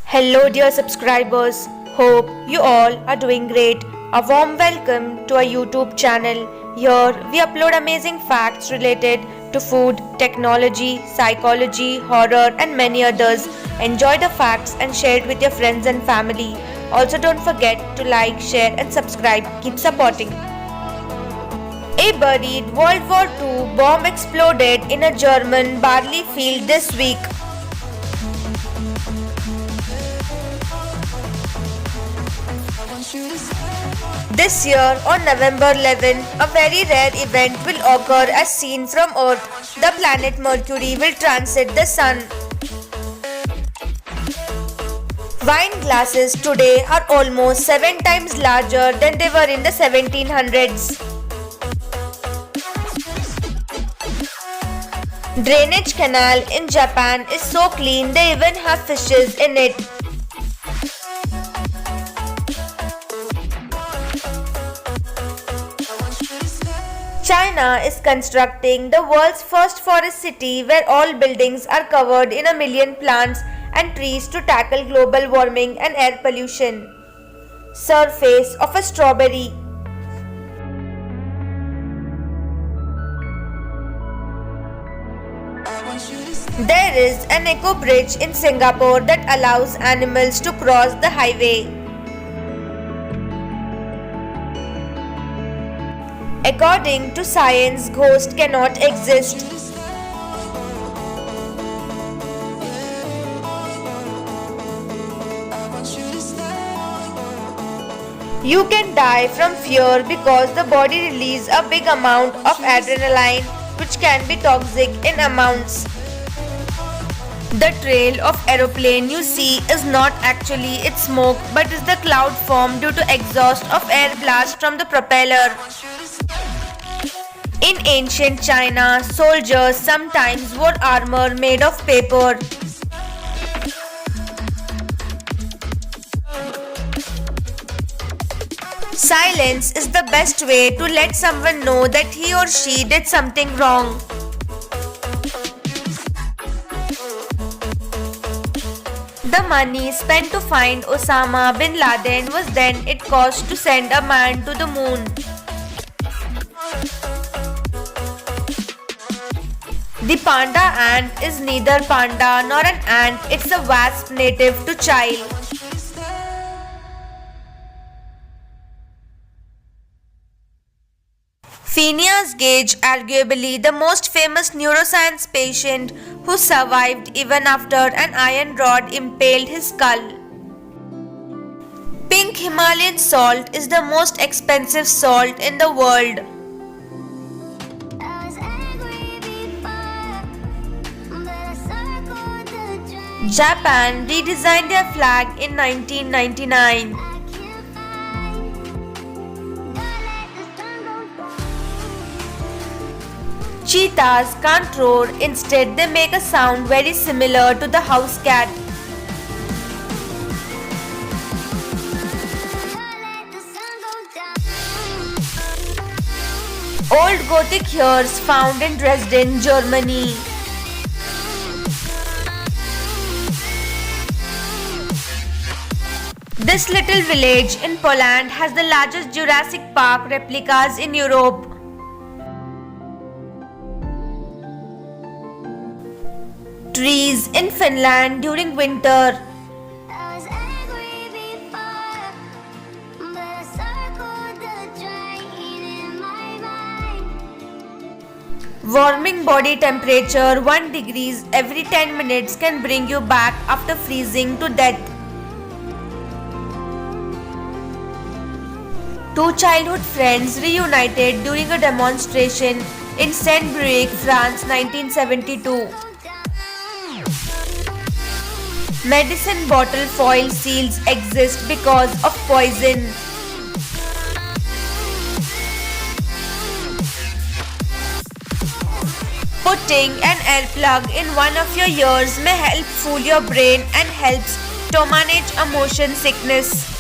Hello, dear subscribers. Hope you all are doing great. A warm welcome to our YouTube channel. Here we upload amazing facts related to food, technology, psychology, horror, and many others. Enjoy the facts and share it with your friends and family. Also, don't forget to like, share, and subscribe. Keep supporting. A buried World War II bomb exploded in a German barley field this week. This year, on November 11, a very rare event will occur as seen from Earth. The planet Mercury will transit the Sun. Wine glasses today are almost 7 times larger than they were in the 1700s. Drainage canal in Japan is so clean they even have fishes in it. China is constructing the world's first forest city where all buildings are covered in 1 million plants and trees to tackle global warming and air pollution. Surface of a strawberry. There is an eco bridge in Singapore that allows animals to cross the highway. According to science, ghosts cannot exist. You can die from fear because the body releases a big amount of adrenaline, which can be toxic in amounts. The trail of aeroplane you see is not actually its smoke but is the cloud formed due to exhaust of air blast from the propeller. In ancient China, soldiers sometimes wore armor made of paper. Silence is the best way to let someone know that he or she did something wrong. The money spent to find Osama bin Laden was then it cost to send a man to the moon. The panda ant is neither panda nor an ant, it's a wasp native to Chile. Phineas Gage, arguably the most famous neuroscience patient who survived even after an iron rod impaled his skull. Pink Himalayan salt is the most expensive salt in the world. Japan redesigned their flag in 1999. Cheetahs can't roar, instead they make a sound very similar to the house cat. Old Gothic hearse found in Dresden, Germany. This little village in Poland has the largest Jurassic Park replicas in Europe. Trees in Finland during winter. Warming body temperature 1 degree every 10 minutes can bring you back after freezing to death. Two childhood friends reunited during a demonstration in Saint-Brieuc, France, 1972. Medicine bottle foil seals exist because of poison. Putting an air plug in one of your ears may help fool your brain and helps to manage a motion sickness.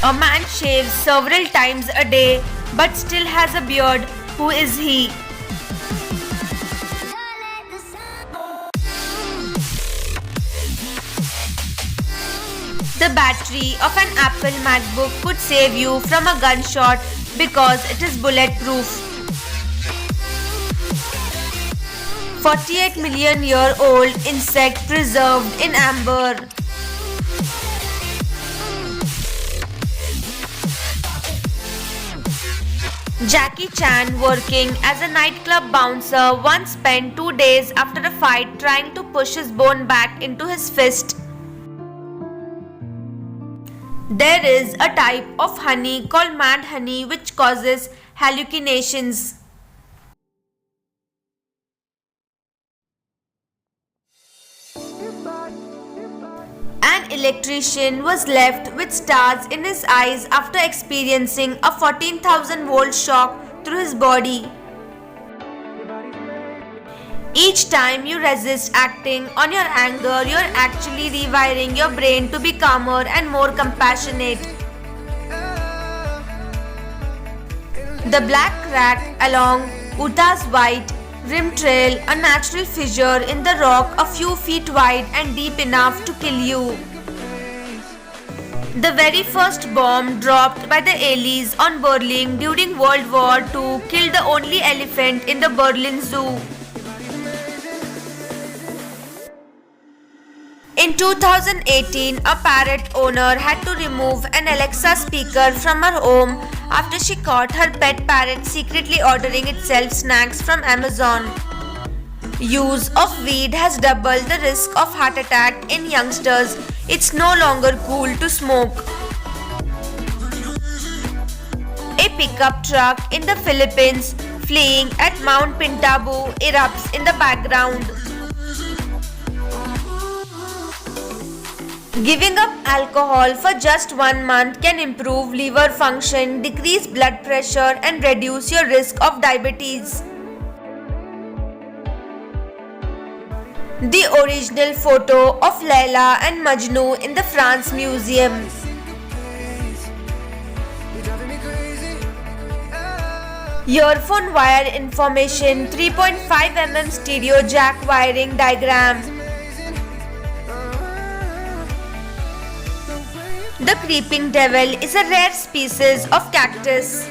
A man shaves several times a day but still has a beard. Who is he? The battery of an Apple MacBook could save you from a gunshot because it is bulletproof. 48 million-year-old insect preserved in amber. Jackie Chan, working as a nightclub bouncer, once spent 2 days after a fight trying to push his bone back into his fist. There is a type of honey called mad honey which causes hallucinations. An electrician was left with stars in his eyes after experiencing a 14,000-volt shock through his body. Each time you resist acting on your anger, you're actually rewiring your brain to be calmer and more compassionate. The Black Rat along Utah's White Rim Trail, a natural fissure in the rock a few feet wide and deep enough to kill you. The very first bomb dropped by the Allies on Berlin during World War II killed the only elephant in the Berlin Zoo. In 2018, a parrot owner had to remove an Alexa speaker from her home after she caught her pet parrot secretly ordering itself snacks from Amazon. Use of weed has doubled the risk of heart attack in youngsters. It's no longer cool to smoke. A pickup truck in the Philippines fleeing at Mount Pinatubo erupts in the background. Giving up alcohol for just 1 month can improve liver function, decrease blood pressure, and reduce your risk of diabetes. The original photo of Layla and Majnoo in the France Museum. Earphone wire information, 3.5 mm stereo jack wiring diagram. The creeping devil is a rare species of cactus.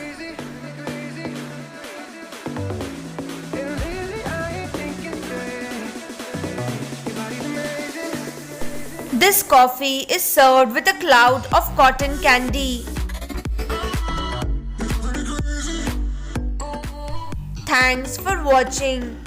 This coffee is served with a cloud of cotton candy. Thanks for watching.